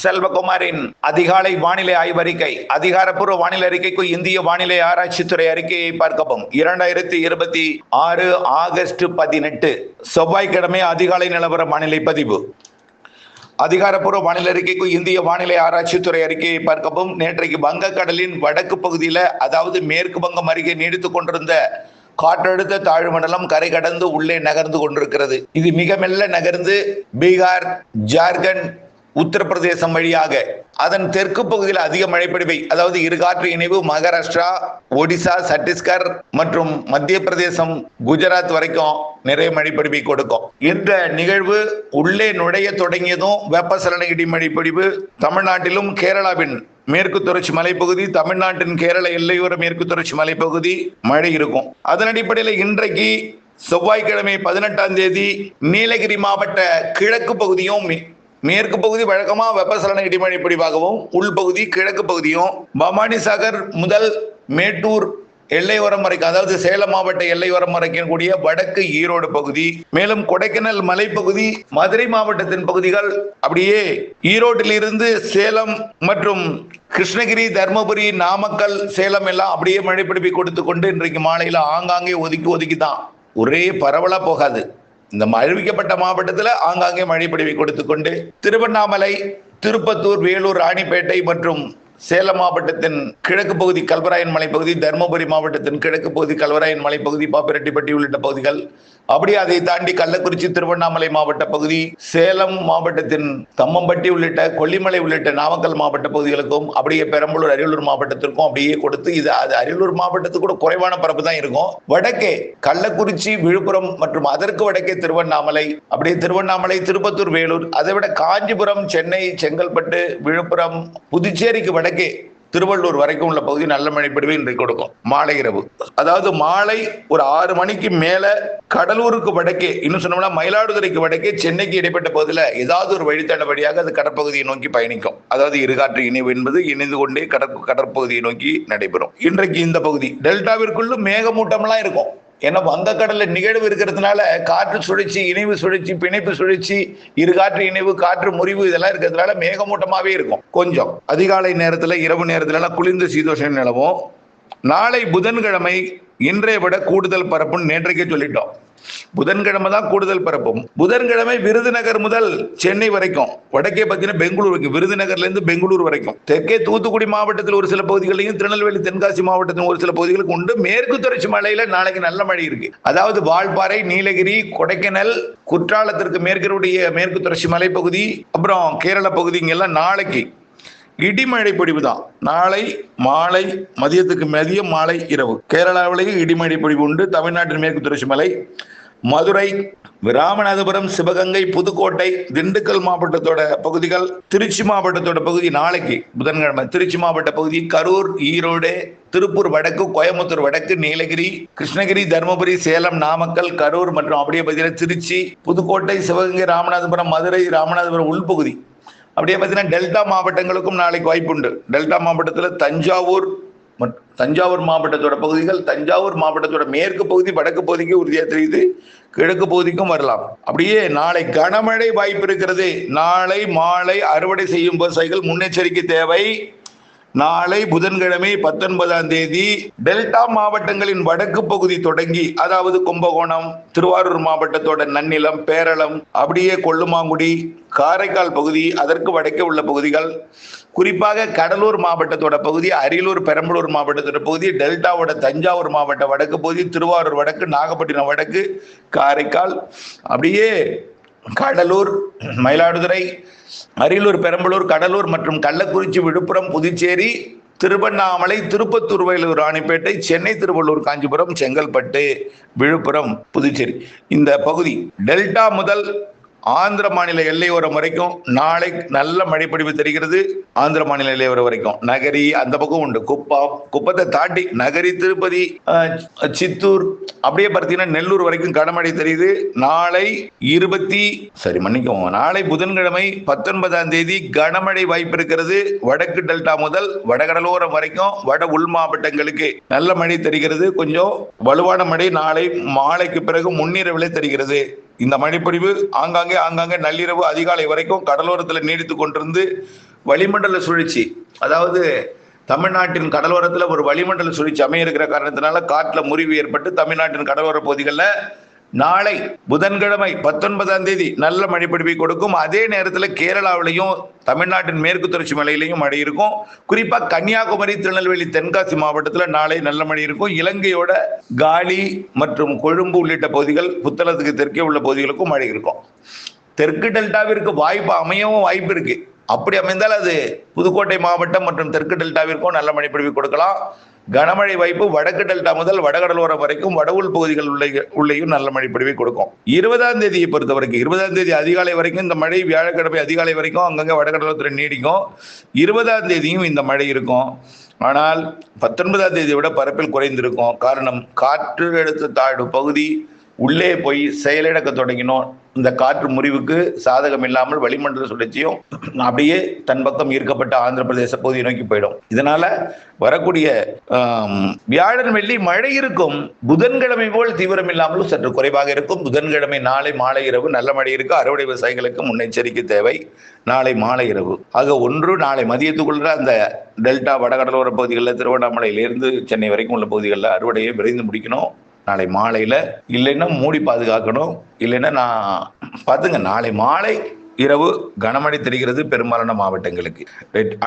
செல்வகுமாரின் அதிகாலை வானிலை ஆய்வறிக்கை. அதிகாரப்பூர்வ வானிலை அறிக்கைக்கு இந்திய வானிலை ஆராய்ச்சித்துறை அறிக்கையை பார்க்கவும். 2026 ஆகஸ்ட் 18 செவ்வாய்க்கிழமை அதிகாலை நிலவர வானிலை பதிவு. அதிகாரப்பூர்வ வானிலை அறிக்கைக்கு இந்திய வானிலை ஆராய்ச்சித்துறை அறிக்கையை பார்க்கவும். நேற்றைக்கு வங்கக்கடலின் வடக்கு பகுதியில், அதாவது மேற்கு வங்கம் அருகே நீடித்துக் கொண்டிருந்த காற்றழுத்த தாழ்வு மண்டலம் கரை கடந்து உள்ளே நகர்ந்து கொண்டிருக்கிறது. இது மிக மெல்ல நகர்ந்து பீகார், ஜார்க்கண்ட், உத்தரப்பிரதேசம் வழியாக அதன் தெற்கு பகுதியில் அதிக மழைப்பொழிவை, அதாவது இருகாற்று இணைவு மகாராஷ்டிரா, ஒடிசா, சத்தீஸ்கர் மற்றும் மத்திய பிரதேசம், குஜராத் வரைக்கும் நிறைய மழைப்பொழிவை கொடுக்கும். இந்த நிகழ்வு உள்ளே நுழைய தொடங்கியதும் வெப்பசலன இடிமழைப்பொழிவு தமிழ்நாட்டிலும் கேரளாவின் மேற்கு தொடர்ச்சி மலைப்பகுதி, தமிழ்நாட்டின் கேரள எல்லையோர மேற்கு தொடர்ச்சி மலைப்பகுதி மழை இருக்கும். அதன் அடிப்படையில் இன்றைக்கு செவ்வாய்க்கிழமை 18ஆம் தேதி நீலகிரி மாவட்ட கிழக்கு பகுதியும் மேற்கு பகுதி வழக்கமா வெப்பசலன இடிமழை பொழிவாகவும், உள்பகுதி கிழக்கு பகுதியும் பவானிசாகர் முதல் மேட்டூர் எல்லையோரம் வரைக்கும், அதாவது சேலம் மாவட்ட எல்லையோரம் வரைக்கும் கூடிய வடக்கு ஈரோடு பகுதி, மேலும் கொடைக்கானல் மலைப்பகுதி, மதுரை மாவட்டத்தின் பகுதிகள், அப்படியே ஈரோட்டில் இருந்து சேலம் மற்றும் கிருஷ்ணகிரி, தர்மபுரி, நாமக்கல், சேலம் எல்லாம் அப்படியே மழை பிடிப்பை கொடுத்து கொண்டு இன்றைக்கு மாலையில ஆங்காங்கே ஒதுக்கி தான், ஒரே பரவலா போகாது. இந்த அறிவிக்கப்பட்ட மாவட்டத்தில் ஆங்காங்கே மழை பொழிவை கொடுத்து கொண்டு திருவண்ணாமலை, திருப்பத்தூர், வேலூர், ராணிப்பேட்டை மற்றும் சேலம் மாவட்டத்தின் கிழக்கு பகுதி கல்வராயன் மலைப்பகுதி, தர்மபுரி மாவட்டத்தின் கிழக்கு பகுதி கல்வராயன் மலைப்பகுதி, பாப்பிரெட்டிப்பட்டி உள்ளிட்ட பகுதிகள், அப்படியே அதை தாண்டி கள்ளக்குறிச்சி, திருவண்ணாமலை மாவட்ட பகுதி, சேலம் மாவட்டத்தின் தம்மம்பட்டி உள்ளிட்ட கொல்லிமலை உள்ளிட்ட நாமக்கல் மாவட்ட பகுதிகளுக்கும், அப்படியே பெரம்பலூர், அரியலூர் மாவட்டத்திற்கும் அப்படியே கொடுத்து, இது அது அரியலூர் மாவட்டத்துக்கு கூட குறைவான பரப்பு தான் இருக்கும். வடக்கே கள்ளக்குறிச்சி, விழுப்புரம் மற்றும் அதற்கு வடக்கே திருவண்ணாமலை, அப்படியே திருவண்ணாமலை, திருப்பத்தூர், வேலூர், அதை விட காஞ்சிபுரம், சென்னை, செங்கல்பட்டு, விழுப்புரம், புதுச்சேரிக்கு வடக்கே திருவள்ளூர் வரைக்கும் உள்ள பகுதி நல்ல மழைப்பொழிவை இன்றைக்கு கொடுக்கும். மாலை இரவு, அதாவது மாலை ஒரு 6 மணிக்கு மேல கடலூருக்கு வடக்கே, இன்னும் சொன்னோம்னா மயிலாடுதுறைக்கு வடக்கே, சென்னைக்கு இடைப்பட்ட பகுதியில் ஏதாவது ஒரு வழித்தட வழியாக அது கடற்பகுதியை நோக்கி பயணிக்கும். அதாவது இருகாற்று இணைவு என்பது இணைந்து கொண்டே கடற்பகுதியை நோக்கி நடைபெறும். இன்றைக்கு இந்த பகுதி டெல்டாவிற்குள்ளும் மேகமூட்டம்லாம் இருக்கும். ஏன்னா வங்கக்கடல்ல நிகழ்வு இருக்கிறதுனால காற்று சுழற்சி, இணைவு சுழற்சி, பிணைப்பு சுழற்சி, இருகாற்று இணைவு, காற்று முறிவு இதெல்லாம் இருக்கிறதுனால மேகமூட்டமாவே இருக்கும். கொஞ்சம் அதிகாலை நேரத்துல, இரவு நேரத்துல குளிர்ந்த சீதோஷம் நிலவும். நாளை புதன்கிழமை இன்றைய விட கூடுதல் பரப்புன்னு நேற்றைக்கே சொல்லிட்டோம். புதன்கிழமை தான் கூடுதல் பரப்பும். புதன்கிழமை விருதுநகர் முதல் சென்னை வரைக்கும், வடக்கே பார்த்தீங்கன்னா பெங்களூர் வரைக்கும், விருதுநகர்ல இருந்து பெங்களூர் வரைக்கும், தெற்கே தூத்துக்குடி மாவட்டத்தில் ஒரு சில பகுதிகளையும், திருநெல்வேலி, தென்காசி மாவட்டத்தின் ஒரு சில பகுதிகளுக்கு உண்டு. மேற்கு தொடர்ச்சி மலையில நாளைக்கு நல்ல மழை இருக்கு. அதாவது வால்பாறை, நீலகிரி, கொடைக்கானல், குற்றாலத்திற்கு மேற்கு தொடர்ச்சி மலைப்பகுதி, அப்புறம் கேரள பகுதிங்கெல்லாம் நாளைக்கு இடிமழை பொழிவு தான். நாளை மாலை, மதியத்துக்கு மதியம், மாலை, இரவு கேரளாவிலேயே இடிமழை பொழிவு உண்டு. தமிழ்நாட்டின் மேற்கு தொடர்ச்சி மலை, மதுரை, ராமநாதபுரம், சிவகங்கை, புதுக்கோட்டை, திண்டுக்கல் மாவட்டத்தோட பகுதிகள், திருச்சி மாவட்டத்தோட பகுதி நாளைக்கு புதன்கிழமை, திருச்சி மாவட்ட பகுதி, கரூர், ஈரோடு, திருப்பூர் வடக்கு, கோயம்புத்தூர் வடக்கு, நீலகிரி, கிருஷ்ணகிரி, தர்மபுரி, சேலம், நாமக்கல், கரூர் மற்றும் அப்படியே பார்த்தீங்கன்னா திருச்சி, புதுக்கோட்டை, சிவகங்கை, ராமநாதபுரம், மதுரை, ராமநாதபுரம் உள்பகுதி, அப்படியே பார்த்தீங்கன்னா டெல்டா மாவட்டங்களுக்கும் நாளைக்கு வாய்ப்பு உண்டு. டெல்டா மாவட்டத்தில் தஞ்சாவூர் மாவட்டத்தோட பகுதிகள், தஞ்சாவூர் மாவட்டத்தோட மேற்கு பகுதி, வடக்கு பகுதிக்கு உறுதியாக தெரியுது, கிழக்கு பகுதிக்கும் வரலாம். அப்படியே நாளை கனமழை வாய்ப்பு இருக்கிறது. நாளை மாலை அறுவடை செய்யும் விவசாயிகள் முன்னெச்சரிக்கை தேவை. நாளை புதன்கிழமை 19ஆம் தேதி டெல்டா மாவட்டங்களின் வடக்கு பகுதி தொடங்கி, அதாவது கும்பகோணம், திருவாரூர் மாவட்டத்தோட நன்னிலம், பேரளம், அப்படியே கொல்லுமாங்குடி, காரைக்கால் பகுதி, அதற்கு வடக்கே உள்ள பகுதிகள், குறிப்பாக கடலூர் மாவட்டத்தோட பகுதி, அரியலூர், பெரம்பலூர் மாவட்டத்தோட பகுதி, டெல்டாவோட தஞ்சாவூர் மாவட்ட வடக்கு பகுதி, திருவாரூர் வடக்கு, நாகப்பட்டினம் வடக்கு, காரைக்கால், அப்படியே கடலூர், மயிலாடுதுறை, அரியலூர், பெரம்பலூர், கடலூர் மற்றும் கள்ளக்குறிச்சி, விழுப்புரம், புதுச்சேரி, திருவண்ணாமலை, திருப்பத்தூர், வேலூர், ராணிப்பேட்டை, சென்னை, திருவள்ளூர், காஞ்சிபுரம், செங்கல்பட்டு, விழுப்புரம், புதுச்சேரி, இந்த பகுதி டெல்டா முதல் ஆந்திர மாநில எல்லையோரம் வரைக்கும் நாளை நல்ல மழைப்பொழிவு தெரிகிறது. ஆந்திர மாநில எல்லையோரம் வரைக்கும் நகரி அந்த பக்கம் உண்டு. குப்பத்தை தாண்டி நகரி, திருப்பதி, சித்தூர், அப்படியே பார்த்தீங்கன்னா நெல்லூர் வரைக்கும் கனமழை தெரியுது. நாளை நாளை புதன்கிழமை 19ஆம் தேதி கனமழை வாய்ப்பு இருக்கிறது. வடக்கு டெல்டா முதல் வடகடலோரம் வரைக்கும் வட உள் மாவட்டங்களுக்கு நல்ல மழை தெரிகிறது. கொஞ்சம் வலுவான மழை நாளை மாலைக்கு பிறகு முன்னிரவிலே தெரிகிறது. இந்த மழைப்பொழிவு ஆங்காங்கே நள்ளிரவு அதிகாலை வரைக்கும் கடலோரத்தில் நீடித்துக் கொண்டிருந்து வளிமண்டல சுழற்சி, அதாவது தமிழ்நாட்டின் கடலோரத்தில் ஒரு வளிமண்டல சுழற்சி அமைய இருக்கிற காரணத்தினால காற்றுல முறிவு ஏற்பட்டு தமிழ்நாட்டின் கடலோர பகுதிகளில் நாளை புதன்கிழமை 19ஆம் தேதி நல்ல மழை பொழிவை கொடுக்கும். அதே நேரத்தில் கேரளாவிலையும் தமிழ்நாட்டின் மேற்கு தொடர்ச்சி மலையிலையும் மழை இருக்கும். குறிப்பா கன்னியாகுமரி, திருநெல்வேலி, தென்காசி மாவட்டத்தில் நாளை நல்ல மழை இருக்கும். இலங்கையோட காலி மற்றும் கொழும்பு உள்ளிட்ட பகுதிகள், புத்தளத்துக்கு தெற்கே உள்ள பகுதிகளுக்கும் மழை இருக்கும். தெற்கு டெல்டாவிற்கு வாய்ப்பு அமையவும் வாய்ப்பு இருக்கு. அப்படி அமைந்தால் அது புதுக்கோட்டை மாவட்டம் மற்றும் தெற்கு டெல்டாவிற்கும் நல்ல மழை பொழிவு கொடுக்கலாம். கனமழை வாய்ப்பு வடக்கு டெல்டா முதல் வடகடலோரம் வரைக்கும் வடவுள் பகுதிகள் உள்ளேயும் நல்ல மழை பொழிவை கொடுக்கும். 20ஆம் தேதியை பொறுத்த வரைக்கும் 20ஆம் தேதி அதிகாலை வரைக்கும் இந்த மழை, வியாழக்கிழமை அதிகாலை வரைக்கும் அங்கங்க வடகடலோரத்தில் நீடிக்கும். 20ஆம் தேதியும் இந்த மழை இருக்கும். ஆனால் 19ஆம் தேதியை விட பரப்பில் குறைந்திருக்கும். காரணம், காற்றழுத்த தாழ்வு பகுதி உள்ளே போய் செயலிழக்க தொடங்கினோம். இந்த காற்று முறிவுக்கு சாதகம் இல்லாமல் வளிமண்டல சுழற்சியும் அப்படியே தன் பக்கம் ஈர்க்கப்பட்ட ஆந்திர பிரதேச பகுதியை நோக்கி போயிடும். இதனால வரக்கூடிய வியாழன் வெள்ளி மழை இருக்கும். புதன்கிழமை போல் தீவிரம் இல்லாமலும் சற்று குறைவாக இருக்கும். புதன்கிழமை நாளை மாலை இரவு நல்ல மழை இருக்கு. அறுவடை விவசாயிகளுக்கு முன்னெச்சரிக்கை தேவை. நாளை மாலை இரவு ஆக ஒன்று நாளை மதியத்துக்குள்ள அந்த டெல்டா வடகடலோர பகுதிகளில் திருவண்ணாமலையிலிருந்து சென்னை வரைக்கும் உள்ள பகுதிகளில் அறுவடையை விரைந்து முடிக்கணும். நாளை மாலையில, இல்லைன்னா மூடி பாதுகாக்கணும். இல்லைன்னா நான் பார்த்துங்க, நாளை மாலை இரவு கனமழை தெரிகிறது பெரும்பாலான மாவட்டங்களுக்கு.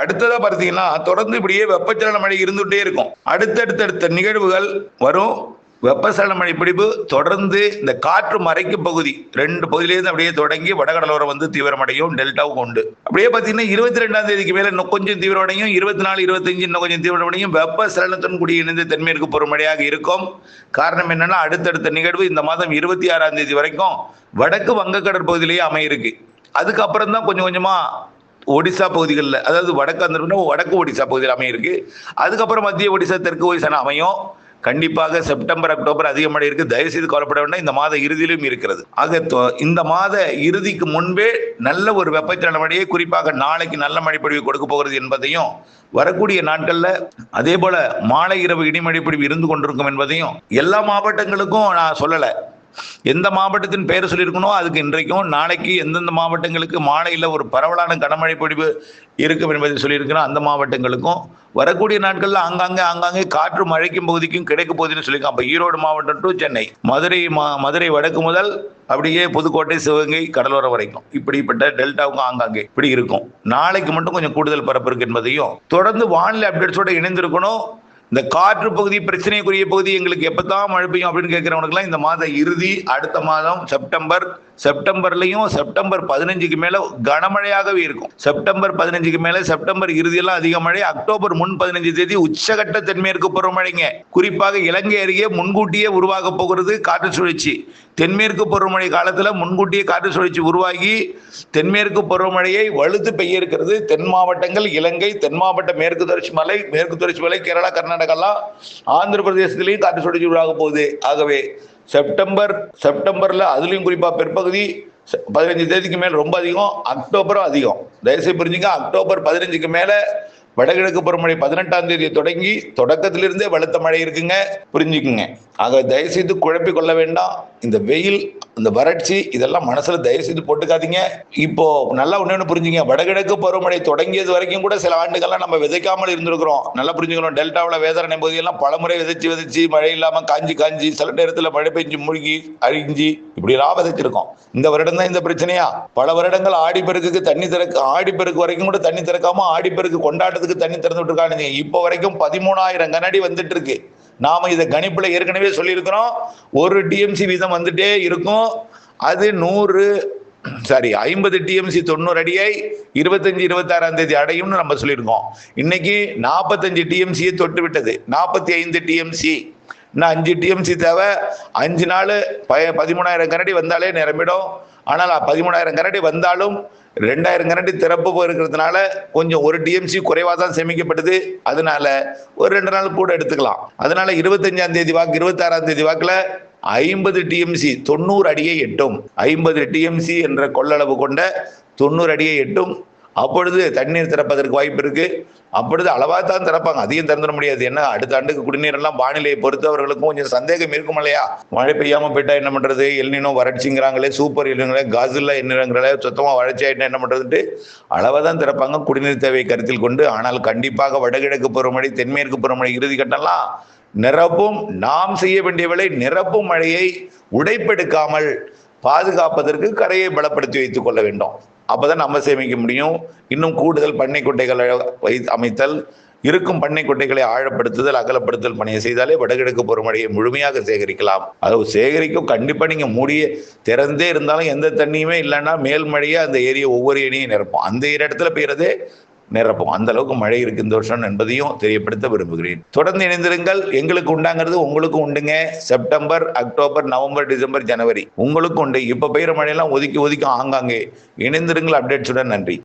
அடுத்ததா பார்த்தீங்கன்னா தொடர்ந்து இப்படியே வெப்பச்சலன மழை இருந்துகிட்டே இருக்கும். அடுத்தடுத்த நிகழ்வுகள் வரும். வெப்பசலன மழை பிடிப்பு தொடர்ந்து இந்த காற்று மறைக்கும் பகுதி 2 பகுதியிலேருந்து அப்படியே தொடங்கி வடகடலோரம் வந்து தீவிரமடையும். டெல்டாவும் உண்டு. அப்படியே பார்த்தீங்கன்னா 22ஆம் தேதிக்கு மேல இன்னும் கொஞ்சம் தீவிரமடையும். 24, 25 இன்னும் கொஞ்சம் தீவிரமடையும். வெப்பசலனத்துடன் கூடிய இணைந்து தென்மேற்கு பருவமழையாக இருக்கும். காரணம் என்னன்னா, அடுத்தடுத்த நிகழ்வு இந்த மாதம் 26ஆம் தேதி வரைக்கும் வடக்கு வங்கக்கடல் பகுதியிலேயே அமையிருக்கு. அதுக்கப்புறம் தான் கொஞ்சம் கொஞ்சமா ஒடிசா பகுதிகளில், அதாவது வடக்கு ஒடிசா பகுதியில் அமையிருக்கு. அதுக்கப்புறம் மத்திய ஒடிசா, தெற்கு ஒடிசா அமையும். கண்டிப்பாக செப்டம்பர், அக்டோபர் அதிக மழை இருக்கு. தயவுசெய்து கவலைப்பட வேண்டாம். இந்த மாத இறுதியிலும் இருக்கிறது. ஆக இந்த மாத இறுதிக்கு முன்பே நல்ல ஒரு வெப்பச்சலன மழையை, குறிப்பாக நாளைக்கு நல்ல மழை பொழிவு கொடுக்க போகிறது என்பதையும், வரக்கூடிய நாட்கள்ல அதே போல மாலை இரவு இடிமழை பொழிவு இருந்து கொண்டிருக்கும் என்பதையும் எல்லா மாவட்டங்களுக்கும் நான் சொல்லல. எந்த மாவட்டத்தின் பெயர் சொல்லியிருக்கணும் அதுக்கு இன்றைக்கும் நாளைக்கு எந்தெந்த மாவட்டங்களுக்கு மாலையில் ஒரு பரவலான கனமழை பொழிவு இருக்கும் என்பதை சொல்லியிருக்கிறோம். அந்த மாவட்டங்களுக்கும் வரக்கூடிய நாட்கள்ல ஆங்காங்கே காற்று மழைக்கும் பகுதிக்கும் கிடைக்க போகுதுன்னு சொல்லியிருக்கோம். அப்ப ஈரோடு மாவட்டம் டு சென்னை, மதுரை வடக்கு முதல் அப்படியே புதுக்கோட்டை, சிவகங்கை கடலோரம் வரைக்கும் இப்படிப்பட்ட டெல்டாவுக்கும் ஆங்காங்கே இப்படி இருக்கும். நாளைக்கு மட்டும் கொஞ்சம் கூடுதல் பரப்பு இருக்கு என்பதையும் தொடர்ந்து வானிலை அப்டேட்ஸோட இணைந்திருக்கணும். இந்த காற்று பகுதி பிரச்சனைக்குரிய பகுதி எங்களுக்கு எப்பதான் மழை பெய்யும் அப்படின்னு கேட்கிறவங்களுக்குலாம் இந்த மாத இறுதி, அடுத்த மாதம் செப்டம்பர்லயும் செப்டம்பர் 15க்கு மேல கனமழையாகவே இருக்கும். செப்டம்பர் 15க்கு மேல, செப்டம்பர் இறுதியெல்லாம் அதிக மழை. அக்டோபர் 15 தேதி உச்சகட்ட தென்மேற்கு பருவமழைங்க. குறிப்பாக இலங்கை அருகே முன்கூட்டியே உருவாக போகிறது காற்று சுழற்சி. தென்மேற்கு பருவமழை காலத்துல முன்கூட்டியே காற்று சுழற்சி உருவாகி தென்மேற்கு பருவமழையை வலுத்து பெய்ய இருக்கிறது. தென் மாவட்டங்கள், இலங்கை, தென் மாவட்ட மேற்கு தொடர்ச்சி மலை, கேரளா, கர்நாடகா, ஆந்திர பிரதேசத்திலையும் காற்று சுழற்சி உருவாக போகுது. ஆகவே செப்டம்பர்ல அதுலயும் குறிப்பா பிற்பகுதி 15 தேதிக்கு மேல் ரொம்ப அதிகம், அக்டோபரும் அதிகம். தயவுசெய்து புரிஞ்சுங்க, அக்டோபர் 15க்கு மேல வடகிழக்கு பருவமழை 18ஆம் தேதி தொடங்கி தொடக்கத்திலிருந்தே வலுத்த மழை இருக்குங்க, புரிஞ்சுக்குங்க. ஆக தயவுசெய்து குழப்பிக் கொள்ள வேண்டாம். இந்த வெயில், இந்த வறட்சி இதெல்லாம் மனசுல தயவுசெய்து போட்டுக்காதீங்க. இப்போ நல்லா ஒண்ணு புரிஞ்சுங்க, வடகிழக்கு பருவமழை தொடங்கியது வரைக்கும் கூட சில ஆண்டுகள்லாம் நம்ம விதைக்காமல் இருந்திருக்கிறோம். நல்லா புரிஞ்சுக்கணும். டெல்டாவில் வேதாரணை பகுதியெல்லாம் பலமுறை விதைச்சு மழை இல்லாம காஞ்சி சில நேரத்தில் மழை பெஞ்சு மூழ்கி அழிஞ்சி இப்படி எல்லாம் விதைச்சிருக்கோம். இந்த வருடம் தான் இந்த பிரச்சனையா? பல வருடங்கள் ஆடிப்பெருக்குக்கு தண்ணி ஆடிப்பெருக்கு வரைக்கும் கூட தண்ணி திறக்காம ஆடிப்பெருக்கு கொண்டாட்டத்துக்கு தண்ணி திறந்து விட்டுருக்காங்க. இப்போ வரைக்கும் 13,000 கனஅடி வந்துட்டு இருக்கு. நாம இதை கணிப்புல ஏற்கனவே சொல்லியிருக்கிறோம். 1 டிஎம்சி வீதம் வந்துட்டே இருக்கும். அது 50 டிஎம்சி 90 அடியை 25, 26ஆம் தேதி அடையும்னு நம்ம சொல்லியிருக்கோம். இன்னைக்கு 45 டிஎம்சியை தொட்டு விட்டது. 45 டிஎம்சி. இன்னும் 5 டிஎம்சி தேவை. 5 நாள் 13,000 கனஅடி வந்தாலே நிரம்பிடும். ஆனால் 13,000 கனஅடி வந்தாலும் 2,000 கனஅடி திறப்பு இருக்கிறதுனால கொஞ்சம் 1 டிஎம்சி குறைவாக தான் சேமிக்கப்பட்டது. அதனால ஒரு 2 நாள் கூட எடுத்துக்கலாம். அதனால 25ஆம் தேதி வாக்கு, 26ஆம் தேதி வாக்குல 50 டிஎம்சி 90 அடியை எட்டும். 50 டிஎம்சி என்ற கொள்ளளவு கொண்ட 90 அடியை எட்டும். அப்பொழுது தண்ணீர் திறப்பதற்கு வாய்ப்பு இருக்கு. அப்பொழுது அளவா தான் திறப்பாங்க, அதிகம் திறந்துட முடியாது. ஏன்னா அடுத்த ஆண்டுக்கு குடிநீர் எல்லாம் வானிலையை பொறுத்து அவர்களுக்கும் கொஞ்சம் சந்தேகம் இருக்கும் இல்லையா? மழை பெய்யாம போயிட்டா என்ன பண்றது, எல்னினோ வறட்சிங்கிறாங்களே, சூப்பர் எல்னினோ, காசுல என்னங்கிறாங்களே, சுத்தமா வறட்சி ஆயிட்டா என்ன பண்றதுட்டு அளவா தான் திறப்பாங்க குடிநீர் தேவையை கருத்தில் கொண்டு. ஆனால் கண்டிப்பாக வடகிழக்கு பருவமழை, தென்மேற்கு பருவமழை இறுதி கட்டம்லாம் நிரப்பும். நாம் செய்ய வேண்டிய வேலை நிரப்பும் மழையை உடைப்பெடுக்காமல் பாதுகாப்பதற்கு கரையை பலப்படுத்தி வைத்துக் கொள்ள வேண்டும். அப்பதான் நம்ம சேமிக்க முடியும். இன்னும் கூடுதல் பண்ணை குட்டைகளை அமைத்தல், இருக்கும் பண்ணை குட்டைகளை ஆழப்படுத்துதல், அகலப்படுத்தல் பணியை செய்தாலே வடகிழக்கு பருவமழையை முழுமையாக சேகரிக்கலாம். அது சேகரிக்கும். கண்டிப்பா நீங்க மூடிய திறந்தே இருந்தாலும் எந்த தண்ணியுமே இல்லைன்னா மேல்மழையை அந்த ஏரியா ஒவ்வொரு ஏரியும் நிரப்பும். அந்த இடத்துல பெய்யறதே நிரப்பும். அந்த அளவுக்கு மழை இருக்கு இந்த வருஷம் என்பதையும் தெரியப்படுத்த விரும்புகிறேன். தொடர்ந்து இணைந்திருங்கள். எங்களுக்கு உண்டாங்கிறது உங்களுக்கு உண்டுங்க. செப்டம்பர், அக்டோபர், நவம்பர், டிசம்பர், ஜனவரி உங்களுக்கு உண்டு. இப்ப பெய்யுற மழையெல்லாம் ஒதுக்கி ஆங்காங்கே இணைந்திருங்கள். அப்டேட்ஸுடன் நன்றி.